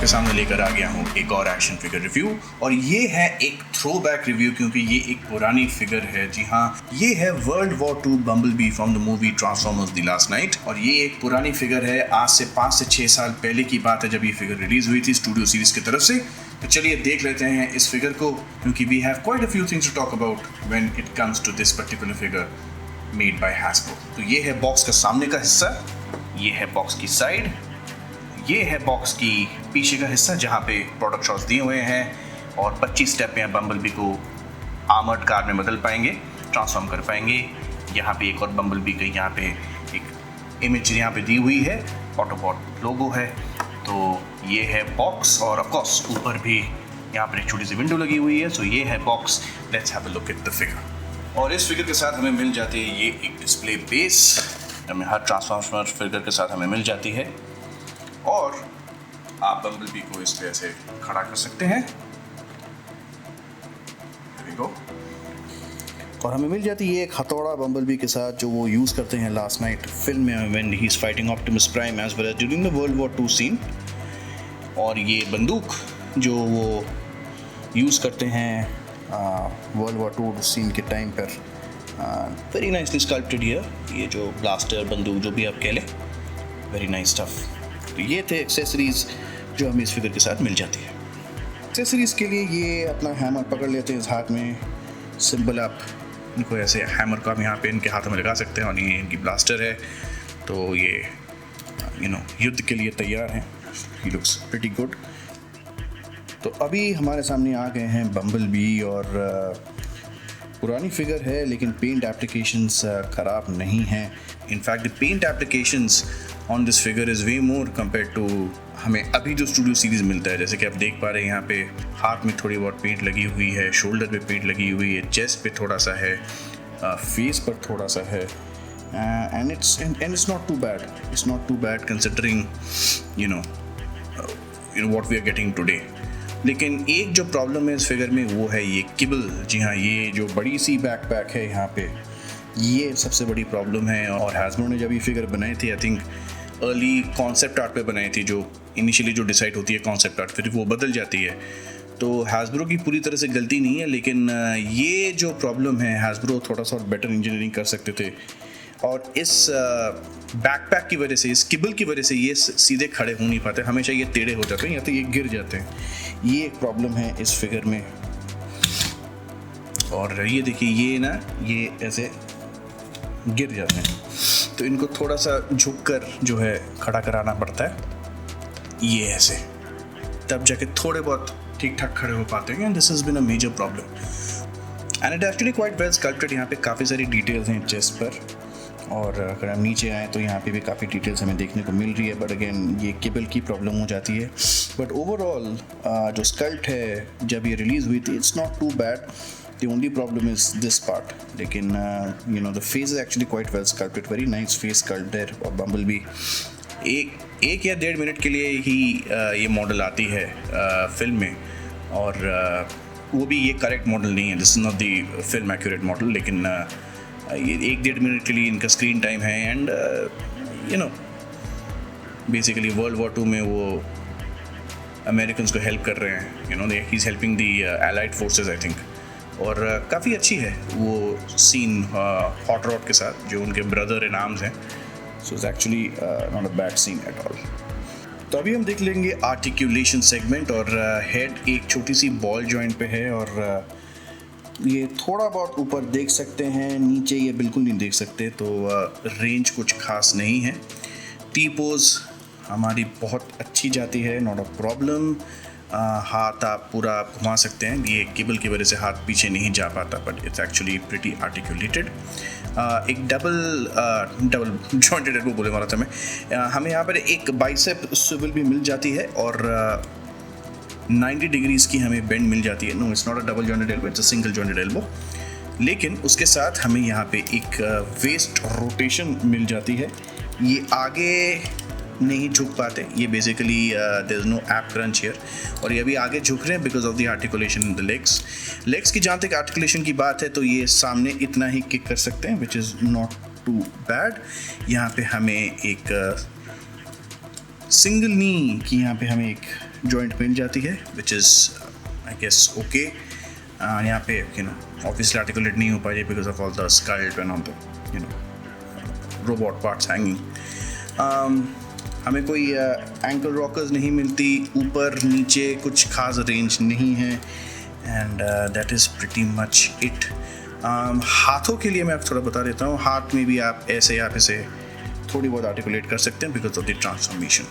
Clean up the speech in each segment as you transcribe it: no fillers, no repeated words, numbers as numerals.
सामने लेकर आ गया हूँ एक और एक्शन फिगर रिव्यू, और ये है एक थ्रो बैक रिव्यू क्योंकि ये एक पुरानी फिगर है। जी हाँ, ये है world war 2 bumblebee from the movie transformers the last night, और ये एक पुरानी फिगर है। आज से 5 से 6 साल पहले की बात है जब ये फिगर रिलीज हुई थी स्टूडियो सीरीज की तरफ से। तो चलिए देख लेते हैं इस फिगर को, क्योंकि we have quite a few things to talk about when it comes to this particular figure made by Hasbro. तो ये है बॉक्स का सामने का हिस्सा, ये है बॉक्स की साइड, ये है बॉक्स की पीछे का हिस्सा जहाँ पे प्रोडक्ट शॉट्स दिए हुए हैं, और 25 स्टेप में बम्बलबी को आर्मर्ड कार में बदल पाएंगे, ट्रांसफॉर्म कर पाएंगे। यहाँ पे एक और बम्बलबी का यहाँ पे एक इमेज यहाँ पे दी हुई है, ऑटोबॉट लोगो है। तो ये है बॉक्स, और ऑफ कोर्स ऊपर भी यहाँ पर एक छोटी सी विंडो लगी हुई है। सो ये है box. Let's have a look at the figure. और इस फिगर के साथ हमें मिल जाती है ये एक डिस्प्ले बेस, हमें हर ट्रांसफॉर्मर फिगर के साथ हमें मिल जाती है, और आप बम्बलबी को इस पे ऐसे खड़ा कर सकते हैं। और हमें मिल जाती है एक हथौड़ा बम्बलबी के साथ जो वो यूज़ करते हैं लास्ट नाइट फिल्म में when he is fighting Optimus Prime as well as during the world war 2 scene. और ये बंदूक जो वो यूज़ करते हैं वर्ल्ड वॉर 2 सीन के टाइम पर, वेरी नाइसली स्कल्प्टेड हियर। ये जो ब्लास्टर बंदूक जो भी आप कह लें, वेरी नाइस स्टफ। तो ये थे एक्सेसरीज़ जो हमें इस फिगर के साथ मिल जाती है। एक्सेसरीज़ के लिए ये अपना हैमर पकड़ लेते हैं इस हाथ में, सिंपल आप इनको ऐसे हैमर को आप यहाँ पे इनके हाथों में लगा सकते हैं, और ये इनकी ब्लास्टर है। तो ये युद्ध के लिए तैयार हैं। He looks pretty good. तो अभी हमारे सामने आ गए हैं बम्बलबी, और पुरानी फिगर है लेकिन पेंट एप्लीकेशंस ख़राब नहीं हैं। In fact the paint applications on this figure is way more compare to हमें अभी जो स्टूडियो सीरीज़ मिलता है। जैसे कि आप देख पा रहे हैं यहाँ पे हाथ में थोड़ी बहुत पेंट लगी हुई है, शोल्डर पे पेंट लगी हुई है, चेस्ट पे थोड़ा सा है, फेस पर थोड़ा सा है, and it's not too bad considering what we are getting today. लेकिन एक जो प्रॉब्लम है इस फिगर में वो है ये किबल। जी हाँ, ये जो बड़ी सी बैकपैक है यहाँ पे, ये सबसे बड़ी प्रॉब्लम है। और हैस्ब्रो ने जब ये फिगर बनाई थी, I think early concept art पे बनाई थी, जो इनिशियली जो डिसाइड होती है कॉन्सेप्ट आर्ट, फिर वो बदल जाती है। तो हैस्ब्रो की पूरी तरह से गलती नहीं है, लेकिन ये जो प्रॉब्लम है, हैस्ब्रो थोड़ा सा बेटर इंजीनियरिंग कर सकते थे, और इस बैकपैक की वजह से, इस किबल की वजह से ये सीधे खड़े हो नहीं पाते, हमेशा ये टेढ़े हो जाते हैं या तो ये गिर जाते हैं। ये एक प्रॉब्लम है इस फिगर में। और ये देखिए, ये ऐसे गिर जाते हैं, तो इनको थोड़ा सा झुककर जो है खड़ा कराना पड़ता है, ये ऐसे, तब जाके थोड़े बहुत ठीक ठाक खड़े हो पाते हैं। And this has been a major problem, and it actually quite well sculpted. यहाँ पे काफ़ी सारी डिटेल्स हैं चेस्ट पर, और अगर हम नीचे आएँ तो यहाँ पे भी काफ़ी डिटेल्स हमें देखने को मिल रही है। बट अगेन ये केबल की प्रॉब्लम हो जाती है। बट ओवरऑल जो स्कल्प्ट है जब ये रिलीज़ हुई थी, it's not too bad. The only problem is this part. लेकिन the face is actually quite well sculpted. Very nice face sculpt there. और बम्बलबी एक या 1.5 मिनट के लिए ही ये मॉडल आती है फिल्म में, और वो भी ये करेक्ट मॉडल नहीं है। This is not the film accurate model, लेकिन ये 1-1.5 मिनट के लिए इनका स्क्रीन टाइम है। एंड बेसिकली वर्ल्ड वॉर 2 में वो अमेरिकन्स को हेल्प कर रहे हैं। He is helping the allied forces, I think. और काफ़ी अच्छी है वो सीन हॉट रॉड के साथ, जो उनके ब्रदर इन आर्म्स हैं। So it's actually not a bad scene at all. तो अभी हम देख लेंगे आर्टिकुलेशन सेगमेंट, और हेड एक छोटी सी बॉल जॉइंट पे है, और ये थोड़ा बहुत ऊपर देख सकते हैं, नीचे ये बिल्कुल नहीं देख सकते, तो रेंज कुछ खास नहीं है। टी पोज हमारी बहुत अच्छी जाती है, नॉट अ प्रॉब्लम। हाथ आप पूरा घुमा सकते हैं, ये केबल की वजह से हाथ पीछे नहीं जा पाता, but it's actually pretty articulated. एक डबल जॉइंटेड एल्बो बोले वाला था मैं। हमें यहाँ पर एक बाइसेप स्विvel भी मिल जाती है, और 90 डिग्रीज़ की हमें बेंड मिल जाती है। No, it's not a double jointed elbow, it's a single jointed elbow. लेकिन उसके साथ हमें यहाँ पे एक वेस्ट रोटेशन मिल जाती है। ये आगे नहीं झुक पाते, ये basically there is no ab crunch here, और ये अभी आगे झुक रहे हैं because of the articulation in the legs की जहाँ तक आर्टिकुलेशन की बात है, तो ये सामने इतना ही किक कर सकते हैं, which is not too bad. यहाँ पे हमें एक सिंगल नी की यहाँ पे हमें एक जॉइंट मिल जाती है, which is I guess okay. यहाँ पे ऑब्वियसली आर्टिकुलेट नहीं हो पाई because of all the sculpt and all the robot parts hanging. हमें कोई एंकल रॉकर्स नहीं मिलती, ऊपर नीचे कुछ खास रेंज नहीं है, and that is pretty much it. हाथों के लिए मैं आपको थोड़ा बता देता हूँ। हाथ में भी आप इसे थोड़ी बहुत आर्टिकुलेट कर सकते हैं बिकॉज ऑफ द ट्रांसफॉर्मेशन,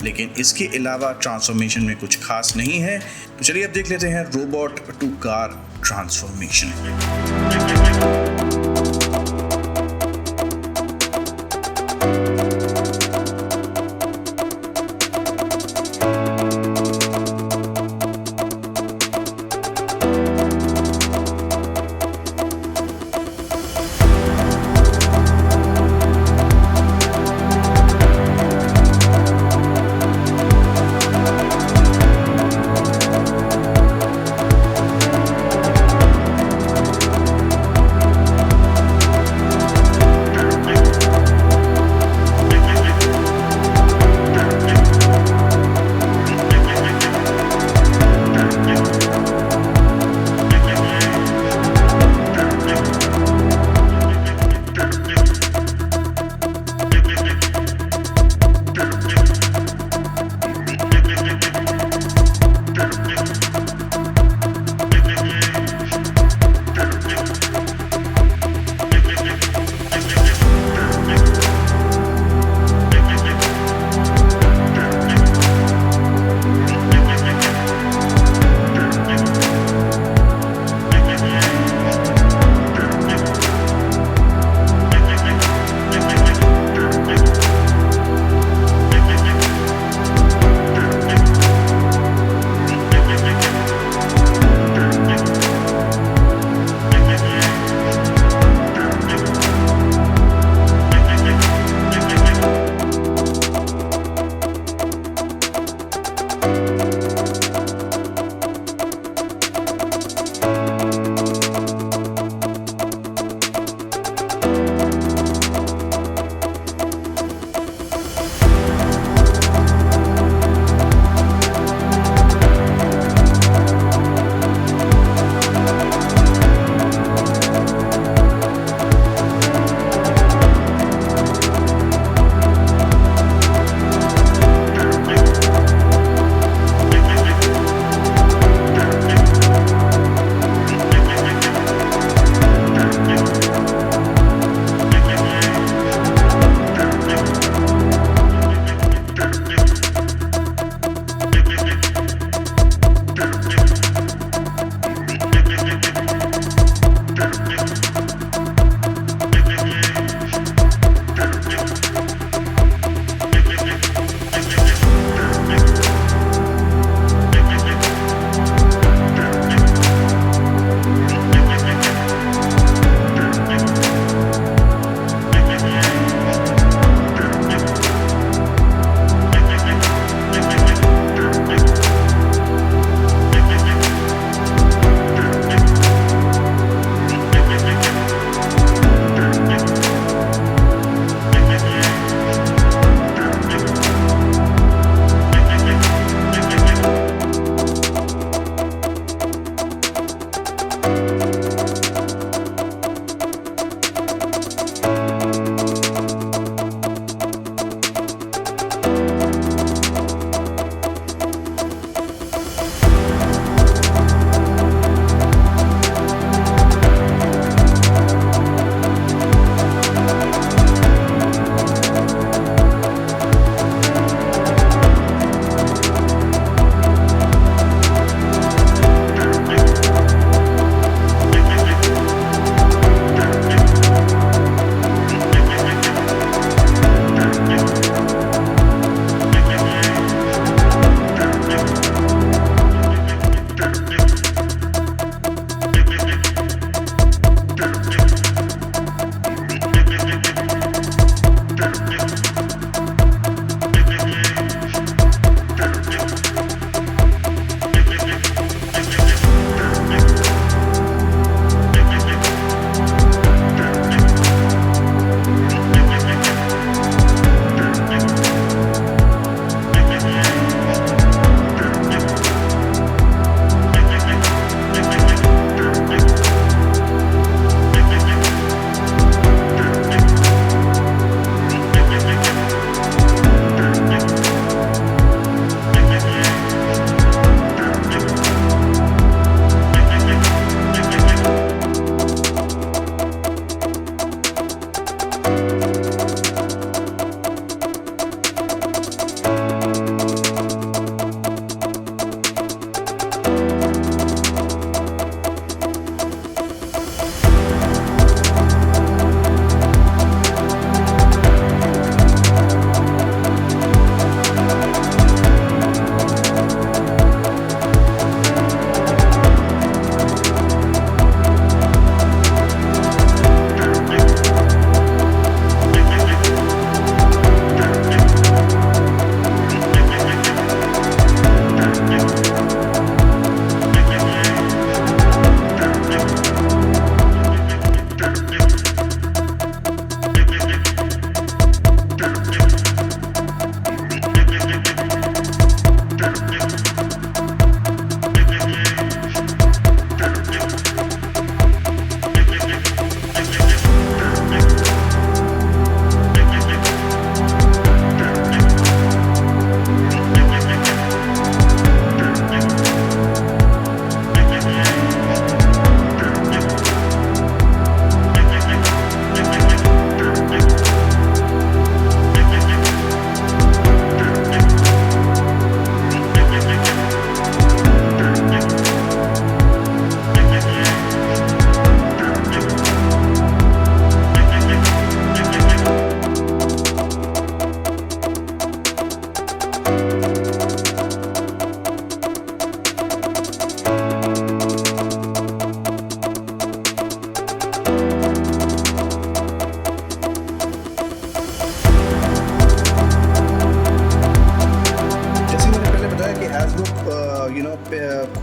लेकिन इसके अलावा ट्रांसफॉर्मेशन में कुछ खास नहीं है। तो चलिए अब देख लेते हैं robot to car transformation.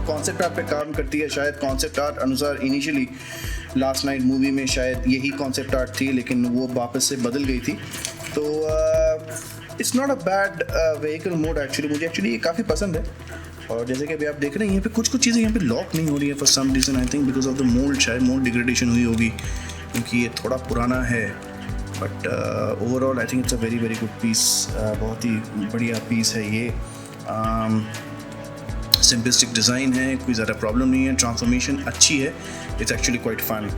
Concept art पे काम करती है। शायद कॉन्सेप्ट आर्ट अनुसार इनिशियली लास्ट नाइट मूवी में शायद यही कॉन्सेप्ट आर्ट थी, लेकिन वो वापस से बदल गई थी। तो it's not a bad vehicle mode actually, मुझे एक्चुअली ये काफ़ी पसंद है। और जैसे कि अभी आप देख रहे हैं यहाँ पे कुछ चीज़ें यहाँ पे लॉक नहीं हो रही है for some reason, I think because of the mould, शायद मोल्ड डिग्रेडेशन हुई होगी क्योंकि ये थोड़ा पुराना है। But overall I think it's a very very good piece, बहुत ही बढ़िया पीस है ये। सिंपलिस्टिक डिज़ाइन है, कोई ज़्यादा प्रॉब्लम नहीं है, ट्रांसफॉर्मेशन अच्छी है, इट्स एक्चुअली क्वाइट फन।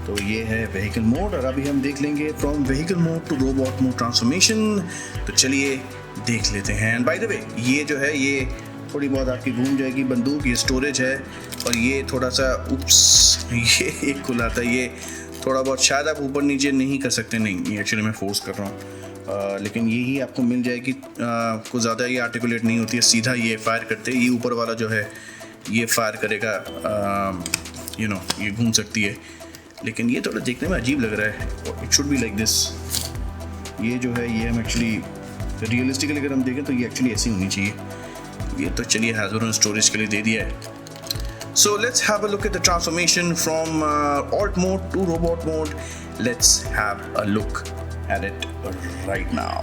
तो ये है व्हीकल मोड और अभी हम देख लेंगे from vehicle mode to robot mode transformation. तो चलिए देख लेते हैं। एंड बाय द वे ये जो है ये थोड़ी बहुत आपकी घूम जाएगी बंदूक, ये स्टोरेज है और ये थोड़ा सा ये एक खुला था, ये थोड़ा बहुत शायद आप ऊपर नीचे नहीं कर सकते, नहीं ये एक्चुअली मैं फोर्स कर रहा हूँ, लेकिन यही आपको मिल जाएगी। कुछ ज़्यादा ये आर्टिकुलेट नहीं होती है, सीधा ये फायर करते, ये ऊपर वाला जो है ये फायर करेगा, ये घूम सकती है, लेकिन ये थोड़ा देखने में अजीब लग रहा है। It should be like this. ये जो है ये हम एक्चुअली रियलिस्टिकली अगर हम देखें तो ये एक्चुअली ऐसी होनी चाहिए। ये तो चलिए हैज़र स्टोरेज के लिए दे दिया है। So let's have a look at the transformation from alt mode to robot mode. Let's have a look at it right now.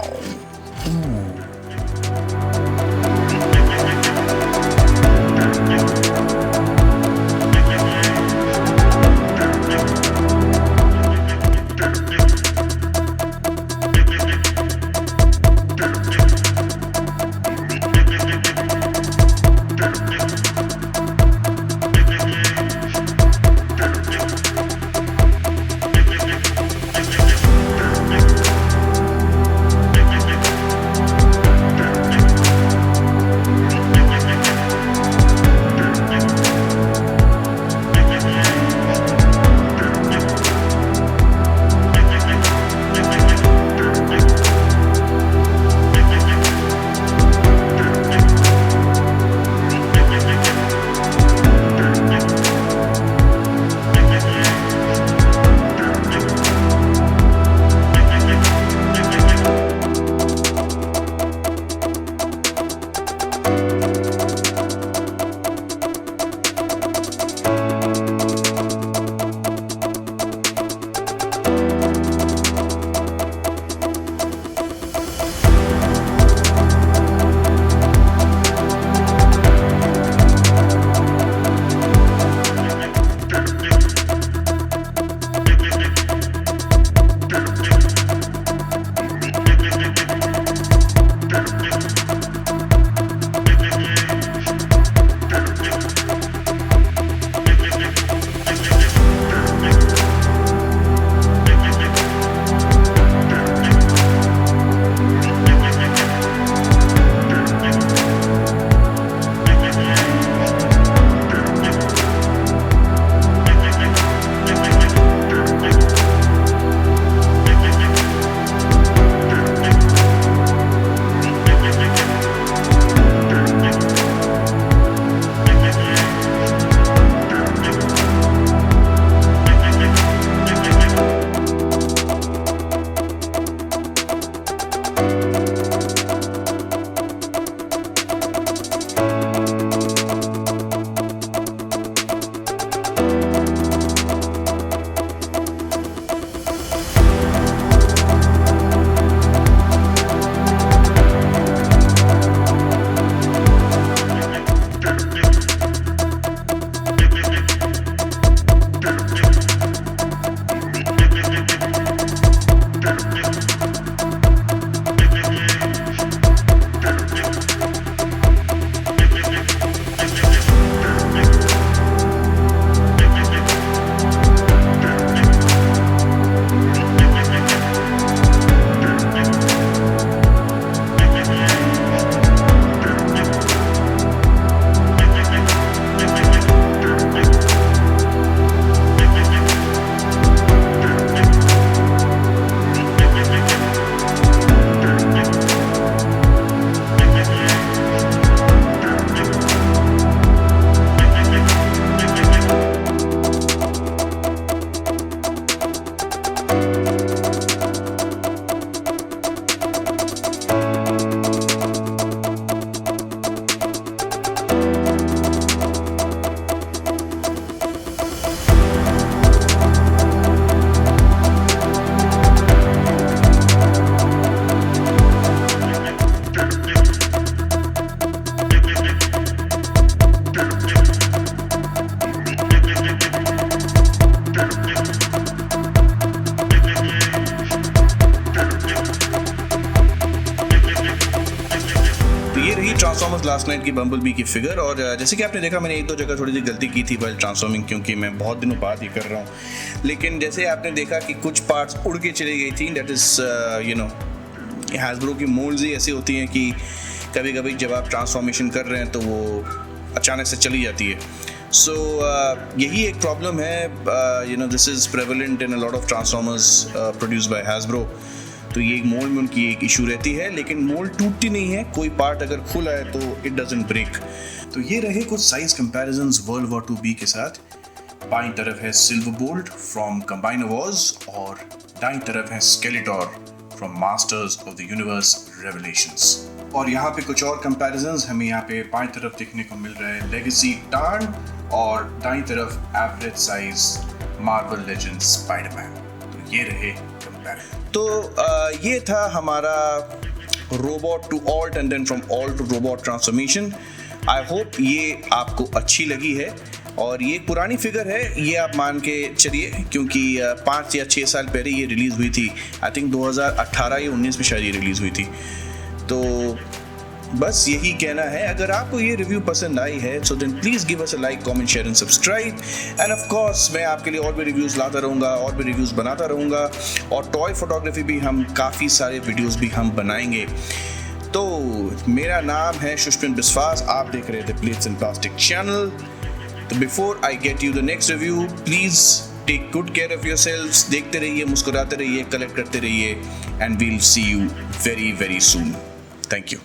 Minute की बम्बलबी की फिगर। और जैसे कि आपने देखा, मैंने एक दो जगह थोड़ी सी गलती की थी वाइल ट्रांसफॉर्मिंग, क्योंकि मैं बहुत दिनों बाद ये कर रहा हूँ। लेकिन जैसे आपने देखा कि कुछ पार्ट्स उड़ के चली गई थी, दैट इज़ हैसब्रो की मोल्ड्स ही ऐसी होती हैं कि कभी कभी जब आप ट्रांसफॉर्मेशन कर रहे हैं तो वो अचानक से चली जाती है। सो यही एक प्रॉब्लम है, this is prevalent in a lot of transformers produce by Hasbro. तो ये एक मोल्ड में उनकी एक इशू रहती है, लेकिन मोल्ड टूटती नहीं है। कोई पार्ट अगर खुला है तो इट डजंट ब्रेक। तो ये रहे कुछ size comparisons world war 2 B के साथ। बाईं तरफ है सिल्वरबोल्ट फ्रॉम कंबाइनर वॉर्स और दाईं तरफ है Skeletor from Masters of the Universe Revelations. और यहाँ पे कुछ और कंपैरिजंस हमें यहाँ पे बाईं तरफ देखने को मिल रहा है लेगेसी टार्न और दाईं तरफ average size Marvel Legends Spiderman. तो ये रहे कंपैरिजन। तो ये था हमारा robot to alt and then from alt to robot transformation. I hope ये आपको अच्छी लगी है। और ये एक पुरानी फिगर है, ये आप मान के चलिए, क्योंकि 5 या 6 साल पहले ये रिलीज़ हुई थी। आई थिंक 2018 या 19 में शायद ये रिलीज़ हुई थी। तो बस यही कहना है। अगर आपको ये रिव्यू पसंद आई है so then please give us a like, comment, share and subscribe. And of course मैं आपके लिए और भी रिव्यूज़ लाता रहूँगा, और भी रिव्यूज़ बनाता रहूँगा। और टॉय फोटोग्राफी भी हम काफ़ी सारे वीडियोज़ भी हम बनाएंगे। तो मेरा नाम है सुष्मिन बिस्वास, आप देख रहे थे प्लेट्स एंड प्लास्टिक चैनल। तो before I get you the next review, please take good care of yourselves. देखते रहिए, मुस्कुराते रहिए, कलेक्ट करते रहिए, and we'll see you very very soon. Thank you.